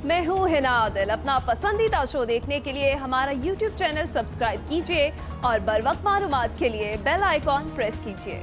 मैं हूँ हिना आदिल। अपना पसंदीदा शो देखने के लिए हमारा YouTube चैनल सब्सक्राइब कीजिए और बर वक्त मालूमात के लिए बेल आइकॉन प्रेस कीजिए।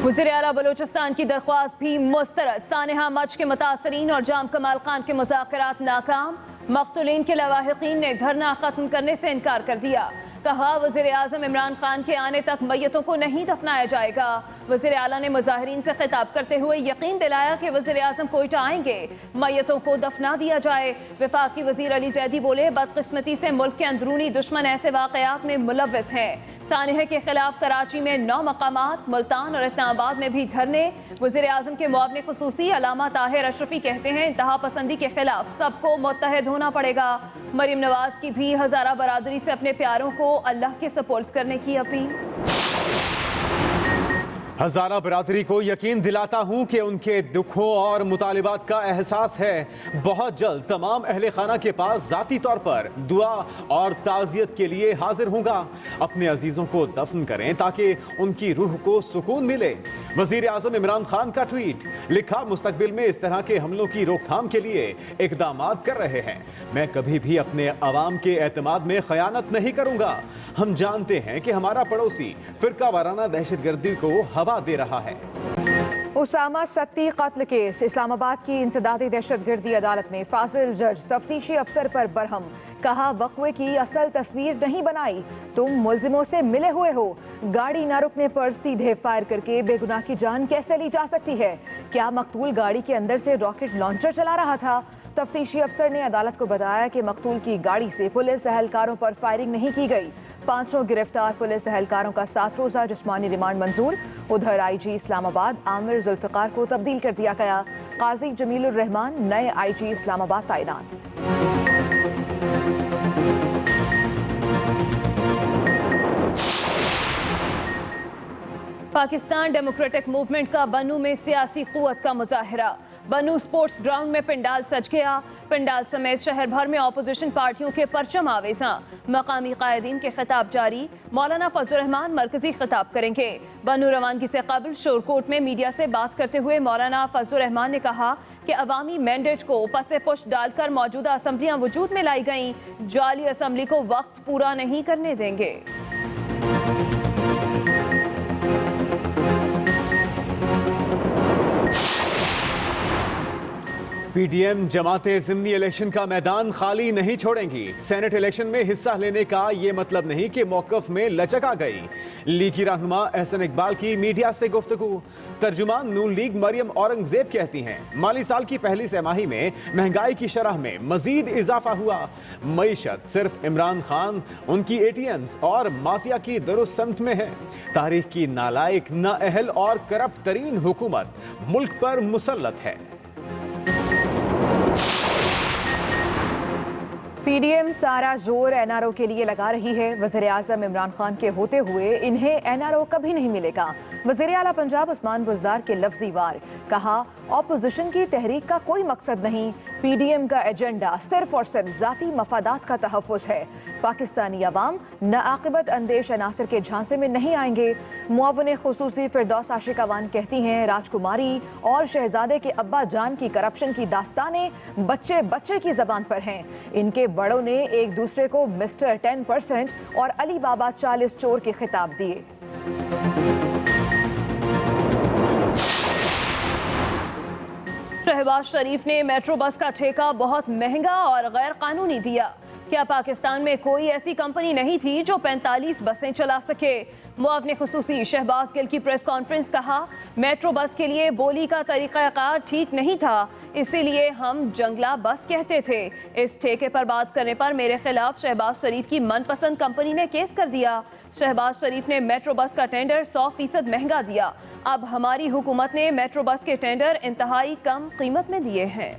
वज़ीर आला बलूचिस्तान की दरख्वास्त भी मुस्तरद। सानेहा मच के मुतासरीन और जाम कमाल खान के मुज़ाकरात नाकाम। मक़तूलीन के लवाहिकीन ने धरना ख़त्म करने से इनकार कर दिया। कहा वज़ीर आज़म इमरान खान के आने तक मैयतों को नहीं दफनाया जाएगा। वज़ीर आला ने मुज़ाहिरीन से खिताब करते हुए यकीन दिलाया कि वज़ीर आज़म कोयटा आएंगे, मैयतों को दफना दिया जाए। वफाकी वज़ीर अली ज़ैदी बोले, बदकिस्मती से मुल्क के अंदरूनी दुश्मन ऐसे वाक़यात में मुलव्वस हैं। सानेहा के खिलाफ कराची में 9 मकामात, मुल्तान और इस्लामाबाद में भी धरने। वज़ीर आज़म के मुआविन ख़ुसूसी अल्लामा ताहिर अशरफी कहते हैं, इंतहा पसंदी के खिलाफ सबको मुत्तहिद होना पड़ेगा। मरीम नवाज की भी हज़ारा बरादरी से अपने प्यारों को अल्लाह के सपोर्ट करने की अपील। हज़ारा बरादरी को यकीन दिलाता हूँ कि उनके दुखों और मुतालिबात का एहसास है। बहुत जल्द तमाम अहले खाना के पास ज़ाती तौर पर दुआ और ताज़ियत के लिए हाजिर होगा। अपने अजीज़ों को दफन करें ताकि उनकी रूह को सुकून मिले। वज़ीर आज़म इमरान खान का ट्वीट लिखा, मुस्तकबिल में इस तरह के हमलों की रोकथाम के लिए इक़दामात कर रहे हैं। मैं कभी भी अपने अवाम के एतमाद में ख़यानत नहीं करूँगा। हम जानते हैं कि हमारा पड़ोसी फ़िरका वाराना दहशतगर्दी को हवा दे रहा है। उसामा सत्ती कत्ल केस। इस्लामाबाद की इंसदादी दहशतगर्दी अदालत में फाजिल जज तफ्तीशी अफसर पर बरहम। कहा, वक़्वे की असल तस्वीर नहीं बनाई, तुम मुल्जिमों से मिले हुए हो। गाड़ी न रुकने पर सीधे फायर करके बेगुनाह की जान कैसे ली जा सकती है? क्या मकतूल गाड़ी के अंदर से रॉकेट लॉन्चर चला रहा था? तफ्तीशी अफसर ने अदालत को बताया कि मकतूल की गाड़ी से पुलिस एहलकारों पर फायरिंग नहीं की गई। 500 गिरफ्तार पुलिस एहलकारों का 7 रोज़ा जिस्मानी रिमांड मंजूर। उधर IG इस्लामाबाद आमिर जुल्फ़िकार को तब्दील कर दिया गया। काजी जमीलुर रहमान नए IG इस्लामाबाद तैनात। पाकिस्तान डेमोक्रेटिक मूवमेंट का बनू में सियासी कुव्वत का मुजाहिरा। बनू स्पोर्ट्स ग्राउंड में पंडाल सज गया। पंडाल समेत शहर भर में अपोजिशन पार्टियों के परचम आवेज़ां। मकामी कायदीन के खिताब जारी। मौलाना फजल रहमान मरकजी खिताब करेंगे। बनू रवानगी से कबल शोरकोट में मीडिया से बात करते हुए मौलाना फजल रहमान ने कहा कि अवामी मैंडेट को पसे पुश डालकर मौजूदा असम्बलियाँ वजूद में लाई गईं। जाली असम्बली को वक्त पूरा नहीं करने देंगे। PDM जमातें ज़िमनी इलेक्शन का मैदान खाली नहीं छोड़ेंगी। सेनेट इलेक्शन में हिस्सा लेने का ये मतलब नहीं कि मौक़िफ़ में लचक आ गई। लीगी रहनुमा एहसन इकबाल की मीडिया से गुफ्तगू। तर्जुमान नून लीग मरियम औरंगज़ेब कहती हैं, माली साल की पहली तिमाही में महंगाई की शरह में मज़ीद इजाफा हुआ। मईशत सिर्फ इमरान खान, उनकी ATMs और माफिया की दुरुस्त समत में है। तारीख की नालायक, नाअहल और करप्ट तरीन हुकूमत मुल्क पर मुसल्लत है। PDM सारा जोर NRO के लिए लगा रही है। वज़ीर आज़म इमरान खान के होते हुए इन्हें NRO कभी नहीं मिलेगा। वज़ीर आला पंजाब उस्मान बुज़दार के लफ्ज़ी वार। कहा, ऑपोजिशन की तहरीक का कोई मकसद नहीं। PDM का एजेंडा सिर्फ और सिर्फ ज़ाती मफादात का तहफ़्फ़ुज़ है। पाकिस्तानी अवाम नाआक़िबत अंदेश अनासर के झांसे में नहीं आएंगे। मुआविन ख़ुसूसी फ़िरदौस आशिक़ अवान कहती हैं, राजकुमारी और शहजादे के अब्बा जान की करप्शन की दास्तानें बच्चे बच्चे की ज़बान पर हैं। इनके बड़ों ने एक दूसरे को मिस्टर 10% और अली बाबा 40 चोर के खिताब दिए। शहबाज शरीफ ने मेट्रो बस का ठेका बहुत महंगा और गैर कानूनी दिया। क्या पाकिस्तान में कोई ऐसी कंपनी नहीं थी जो 45 बसें चला सके? मुआविन ख़ुसूसी शहबाज गिल की प्रेस कॉन्फ्रेंस। कहा, मेट्रो बस के लिए बोली का तरीक़ाकार ठीक नहीं था, इसीलिए हम जंगला बस कहते थे। इस ठेके पर बात करने पर मेरे खिलाफ शहबाज शरीफ की मनपसंद कंपनी ने केस कर दिया। शहबाज शरीफ ने मेट्रो बस का टेंडर 100% महंगा दिया। अब हमारी हुकूमत ने मेट्रो बस के टेंडर इंतहाई कम कीमत में दिए हैं।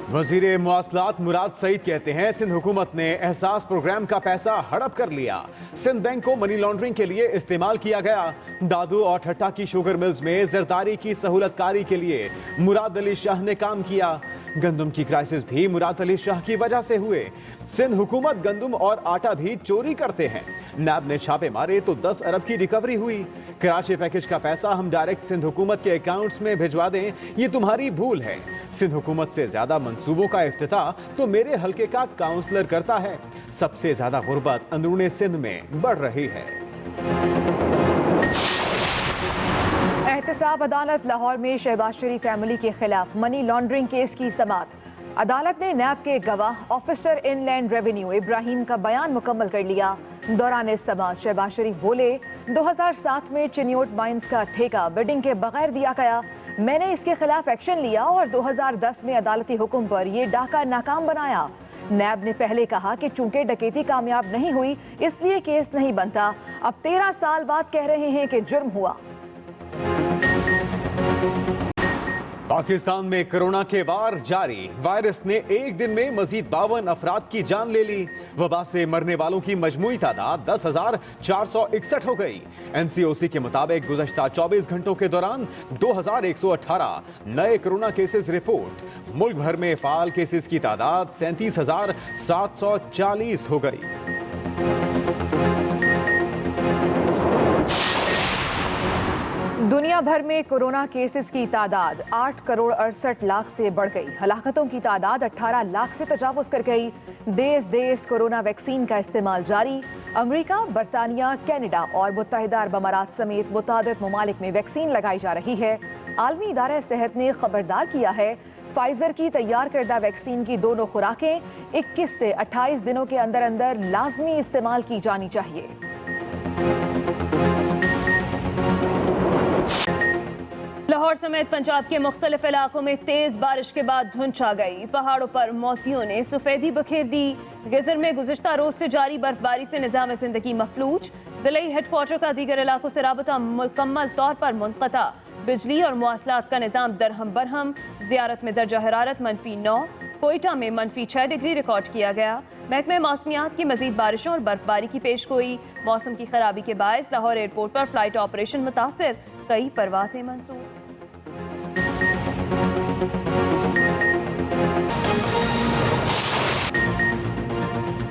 वजीर मुआसलात मुराद सईद कहते हैं सिंध हुकूमत ने एहसास प्रोग्राम का पैसा हड़प कर लिया। सिंध बैंक को मनी लॉन्ड्रिंग के लिए इस्तेमाल किया गया। दादू और ठट्टा की शुगर मिल्स में जरदारी की सहूलतकारी के लिए मुराद अली शाह ने काम किया। गंदम की क्राइसिस भी मुराद अली शाह की वजह से हुए। सिंध हुकूमत गंदम और आटा भी चोरी करते हैं। नैब ने छापे मारे तो 10 अरब की रिकवरी हुई। कराची पैकेज का पैसा हम डायरेक्ट सिंध हुकूमत के अकाउंट्स में भिजवा दें, ये तुम्हारी भूल है। सिंध हुकूमत से ज्यादा मंसूबों का इफ्तिताह तो मेरे हलके का काउंसलर करता है। सबसे ज्यादा गुर्बत अंदरूनी सिंध में बढ़ रही है। एहतसाब अदालत लाहौर में शहबाज शरीफ फैमिली के खिलाफ मनी लॉन्ड्रिंग केस की समाअत। अदालत ने नैब के गवाह ऑफिसर इनलैंड रेवेन्यू इब्राहिम का बयान मुकम्मल कर लिया। दौरान इस समाअत शहबाज शरीफ बोले, 2007 में चिन्योट माइंस का ठेका बिडिंग के बगैर दिया गया। मैंने इसके खिलाफ एक्शन लिया और 2010 में अदालती हुक्म पर यह डाका नाकाम बनाया। नैब ने पहले कहा कि चूंकि डकैती कामयाब नहीं हुई इसलिए केस नहीं बनता। अब 13 साल बाद कह रहे हैं कि जुर्म हुआ। पाकिस्तान में कोरोना के वार जारी। वायरस ने एक दिन में मजीद 52 अफराद की जान ले ली। वबा से मरने वालों की मजमूई तादाद 10,461 हो गई। एनसीओसी के मुताबिक गुज़श्ता 24 घंटों के दौरान 2,118 नए कोरोना केसेस रिपोर्ट। मुल्क भर में फाल केसेस की तादाद 37,740 हो गई। दुनिया भर में कोरोना केसेस की तादाद 8 करोड़ 68 लाख से बढ़ गई। हलाकतों की तादाद 18 लाख से तजावुज कर गई। देश देश कोरोना वैक्सीन का इस्तेमाल जारी। अमेरिका, बरतानिया, कनाडा और मुत्तहिदा अरब अमारात समेत मुतादिद ममालिक में वैक्सीन लगाई जा रही है। आलमी इदारा सेहत ने खबरदार किया है, फाइजर की तैयार करदा वैक्सीन की दोनों खुराकें 21 से 28 दिनों के अंदर अंदर लाजमी इस्तेमाल की जानी चाहिए। लाहौर समेत पंजाब के मुख्तलिफ इलाकों में तेज बारिश के बाद धुंध छा गई। पहाड़ों पर मोतियों ने सफेदी बखेर दी। गिजर में गुज़िश्ता रोज से जारी बर्फबारी से निज़ाम जिंदगी मफलूज। जिले हेडक्वार्टर का दीगर इलाकों से राबता मुकम्मल तौर पर मुनक़ता। बिजली और मुआसलात का निज़ाम दरहम बरहम। ज़ियारत में दर्जा हरारत -9, कोयटा में -6 डिग्री रिकॉर्ड किया गया। महकमे मौसमियात की मजीद बारिशों और बर्फबारी की पेशगोई। मौसम की खराबी के बायस लाहौर एयरपोर्ट पर फ्लाइट ऑपरेशन मुतासर, कई परवाजें मंसूब।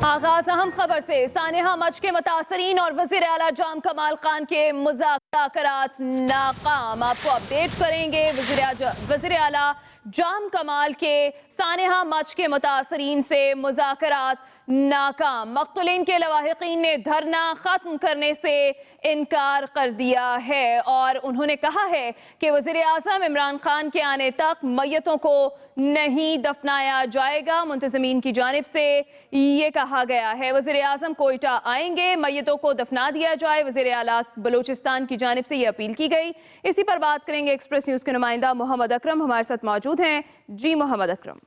आगाज अहम खबर से। सानेहा मच के मुतासरीन और वज़ीर आला जाम कमाल खान के मुज़ाकरात नाकाम। आपको अपडेट करेंगे। वज़ीर आला जाम कमाल के सानेहा मच के मुतासरीन से मुज़ाकरात नाकाम। मक़तूलीन के लवाहिकीन ने धरना ख़त्म करने से इनकार कर दिया है और उन्होंने कहा है कि वज़ीर आज़म इमरान खान के आने तक मैयतों को नहीं दफनाया जाएगा। मुंतज़मीन की जानिब से ये कहा गया है वज़ीर आज़म कोयटा आएंगे, मैयतों को दफना दिया जाए। वज़ीर आला बलूचिस्तान की जानिब से ये अपील की गई। इसी पर बात करेंगे। एक्सप्रेस न्यूज़ के नुमाइंदा मोहम्मद अकरम हमारे साथ मौजूद हैं। जी मोहम्मद अकरम।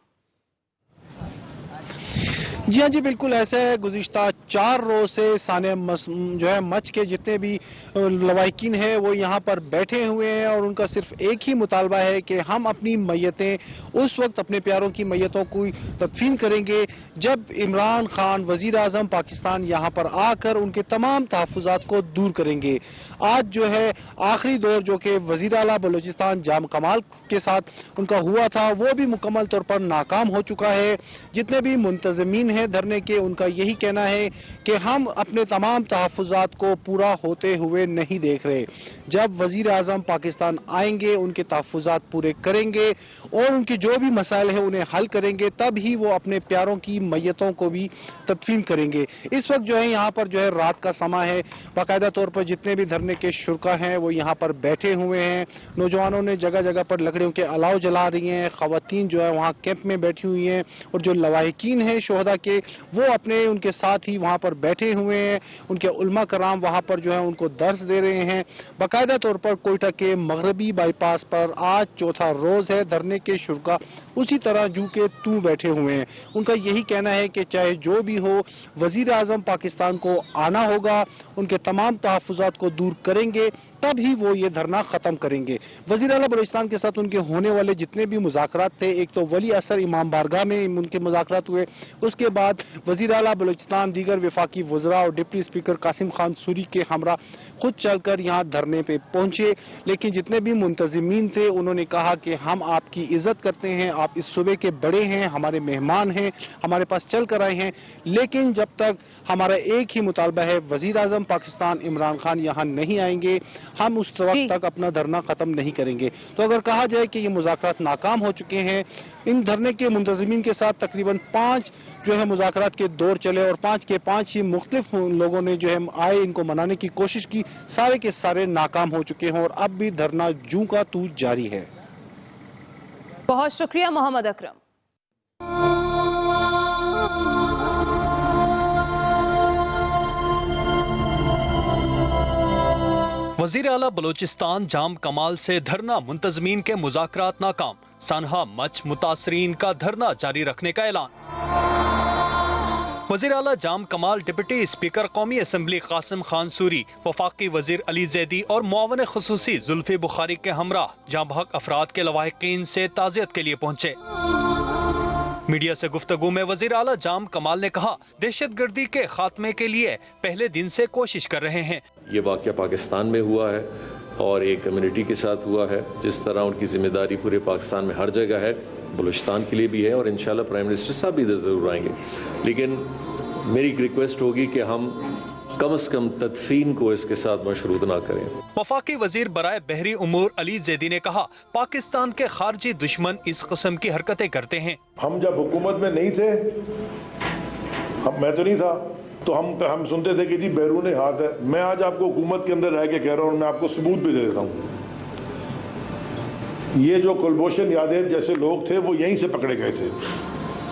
जी हाँ जी, बिल्कुल ऐसा है। गुज़िश्ता 4 रोज से साने जो है मच के जितने भी लवाहिकीन हैं वो यहाँ पर बैठे हुए हैं और उनका सिर्फ एक ही मुतालबा है कि हम अपनी मैयतें उस वक्त अपने प्यारों की मैयतों को तदफीन करेंगे जब इमरान खान वज़ीर आज़म पाकिस्तान यहाँ पर आकर उनके तमाम तहफ़्फ़ुज़ात को दूर करेंगे। आज जो है आखिरी दौर जो कि वज़ीर आला बलूचिस्तान जाम कमाल के साथ उनका हुआ था वो भी मुकम्मल तौर पर नाकाम हो चुका है। जितने भी मुंतज़मीन हैं धरने के, उनका यही कहना है कि हम अपने तमाम तहफ़्फ़ुज़ात को पूरा होते हुए नहीं देख रहे। जब वज़ीर आज़म पाकिस्तान आएंगे उनके तहफ़्फ़ुज़ात पूरे करेंगे और उनके जो भी मसाइल हैं उन्हें हल करेंगे, तब ही वो अपने प्यारों की मैयतों को भी तदफीन करेंगे। इस वक्त जो है यहाँ पर जो है रात का समय है। बाकायदा तौर पर जितने भी धरने के शुरका हैं वो यहाँ पर बैठे हुए हैं। नौजवानों ने जगह जगह पर लकड़ियों के अलाव जला रही हैं। ख़वातीन जो है वहाँ कैंप में बैठी हुई हैं और जो लवाहिकीन हैं शोहदा के वो अपने उनके साथ ही वहाँ पर बैठे हुए हैं। उनके उलमा कराम वहाँ पर जो है उनको दर्स दे रहे हैं। बाकायदा तौर पर कोयटा के मगरबी बाईपास पर आज चौथा रोज है। धरने के शुरका उसी तरह जू के तू बैठे हुए हैं। उनका यही कहना है कि चाहे जो भी हो वज़ीर आज़म पाकिस्तान को आना होगा, उनके तमाम तहफ़्फ़ुज़ात को दूर करेंगे तब ही वो ये धरना खत्म करेंगे। वजीर आला बलूचिस्तान के साथ उनके होने वाले जितने भी मुज़ाकरात थे, एक तो वली असर इमाम बारगाह में उनके मुज़ाकरात हुए, उसके बाद वजीर आला बलूचिस्तान दीगर वफाकी वज़रा और डिप्टी स्पीकर कासिम खान सूरी के हमरा खुद चलकर यहाँ धरने पे पहुंचे। लेकिन जितने भी मुंतजिमीन थे उन्होंने कहा कि हम आपकी इज्जत करते हैं, आप इस सूबे के बड़े हैं, हमारे मेहमान हैं, हमारे पास चल कर आए हैं, लेकिन जब तक हमारा एक ही मुतालबा है वजीर आजम पाकिस्तान इमरान खान यहाँ नहीं आएंगे, हम उस वक्त तक अपना धरना खत्म नहीं करेंगे। तो अगर कहा जाए कि ये मुज़ाकरात नाकाम हो चुके हैं, इन धरने के मुंतजिमीन के साथ तकरीबन 5 जो है मुज़ाकरात के दौर चले और 5 के 5 ही मुख्तलिफ लोगों ने जो है आए इनको मनाने की कोशिश की, सारे के सारे नाकाम हो चुके हैं और अब भी धरना जूं का तू जारी है। बहुत शुक्रिया मोहम्मद अकरम। वज़ीर आला बलूचिस्तान जाम कमाल से धरना मुंतज़मीन के मुज़ाकरात नाकाम, सानहा मच मुतासरीन का धरना जारी रखने का ऐलान। वज़ीर आला जाम कमाल, डिप्टी स्पीकर कौमी असम्बली कासिम खान सूरी, वफाकी वज़ीर अली ज़ैदी और मुआवन ख़ुसूसी जुल्फ़ी बुखारी के हमरा जाम बहक अफराद के लवाहिकीन से ताज़ियत के लिए पहुँचे। मीडिया से गुफ्तगू में वज़ीर आला जाम कमाल ने कहा, दहशत गर्दी के खात्मे के लिए पहले दिन से कोशिश कर रहे हैं। ये वाक़या पाकिस्तान में हुआ है और एक कम्युनिटी के साथ हुआ है, जिस तरह उनकी जिम्मेदारी पूरे पाकिस्तान में हर जगह है, बलूचिस्तान के लिए भी है और इंशाल्लाह प्राइम मिनिस्टर साहब भी इधर ज़रूर आएंगे। लेकिन मेरी एक रिक्वेस्ट होगी कि हम कम से कम तदफीन को इसके साथ मशरूत ना करें। वफाकी वज़ीर बराए बहरी उमूर अली ज़ैदी ने कहा, पाकिस्तान के खारजी दुश्मन इस किस्म की हरकतें करते हैं। हम जब हुकूमत में नहीं थे, मैं तो नहीं था, तो हम सुनते थे कि जी बैरून हाथ है। मैं आज आपको हुकूमत के अंदर रह के कह रहा हूँ, मैं आपको सबूत भी दे देता हूँ। ये जो कुलभूषण यादव जैसे लोग थे वो यहीं से पकड़े गए थे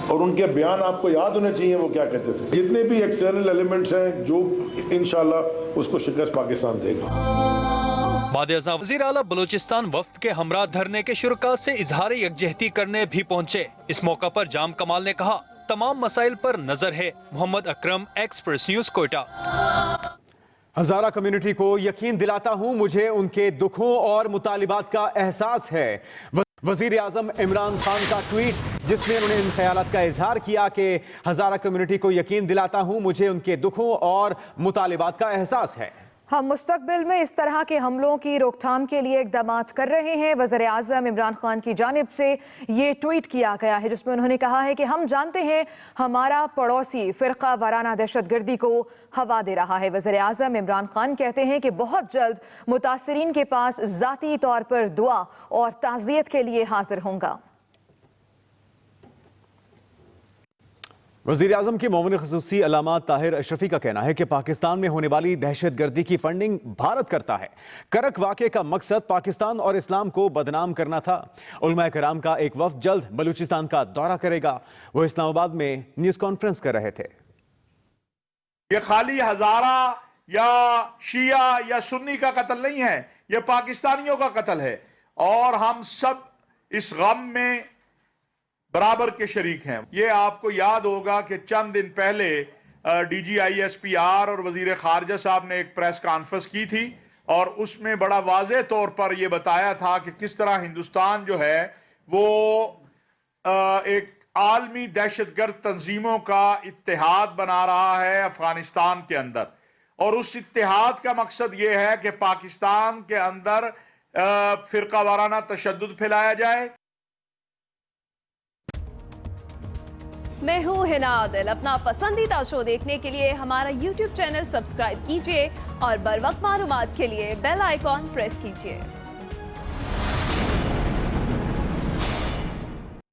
और उनके बयान आपको याद होने चाहिए वो क्या कहते थे। जितने भी एक्सटर्नल एलिमेंट्स हैं जो इंशाल्लाह उसको शिकस्त पाकिस्तान देगा। बाद-ए-अज़ां वज़ीर आला बलूचिस्तान वफ्द के हमरा धरने के शुरका से इजहार यकजहती करने भी पहुंचे। इस मौका पर जाम कमाल ने कहा, तमाम मसाइल पर नजर है। Mohammad Akram, express news, Quetta. हज़ारा कम्युनिटी को यकीन दिलाता हूं, मुझे उनके दुखों और मुतालिबात का एहसास है। वज़ीर आज़म इमरान खान का ट्वीट, जिसमें उन्होंने इन ख्यालात का इजहार किया कि हज़ारा कम्युनिटी को यकीन दिलाता हूं, मुझे उनके दुखों और मुतालिबात का एहसास है। हम मुस्तकबिल में इस तरह के हमलों की रोकथाम के लिए इक़दामात कर रहे हैं। वज़ीर आज़म इमरान खान की जानिब से ये ट्वीट किया गया है, जिसमें उन्होंने कहा है कि हम जानते हैं हमारा पड़ोसी फ़िरका वाराना दहशतगर्दी को हवा दे रहा है। वज़ीर आज़म इमरान खान कहते हैं कि बहुत जल्द मुतासरीन के पास ज़ाती तौर पर दुआ और ताज़ियत के लिए हाजिर होंगे। वज़ीर आज़म के मुआविन ख़ुसूसी अल्लामा ताहिर अशरफी का कहना है कि पाकिस्तान में होने वाली दहशत गर्दी की फंडिंग भारत करता है। करक वाक़े का मकसद पाकिस्तान और इस्लाम को बदनाम करना था। उलमाए कराम का एक वफ़द जल्द बलूचिस्तान का दौरा करेगा। वो इस्लामाबाद में न्यूज़ कॉन्फ्रेंस कर रहे थे। ये खाली हज़ारा या शिया या सुन्नी का कत्ल नहीं है, ये पाकिस्तानियों का कत्ल है और हम सब इस गम में बराबर के शरीक हैं। ये आपको याद होगा कि चंद दिन पहले DGISPR और वजीर खारजा साहब ने एक प्रेस कॉन्फ्रेंस की थी और उसमें बड़ा वाज़ेह तौर पर यह बताया था कि किस तरह हिंदुस्तान जो है वो एक आलमी दहशतगर्द तंजीमों का इत्तेहाद बना रहा है अफगानिस्तान के अंदर, और उस इत्तेहाद का मकसद ये है कि पाकिस्तान के अंदर फिरका वाराना तशद्दुद फैलाया जाए। मैं हूँ हिना आदिल। अपना पसंदीदा शो देखने के लिए हमारा YouTube चैनल सब्सक्राइब कीजिए और बर वक्त मालूमात के लिए बेल आइकॉन प्रेस कीजिए।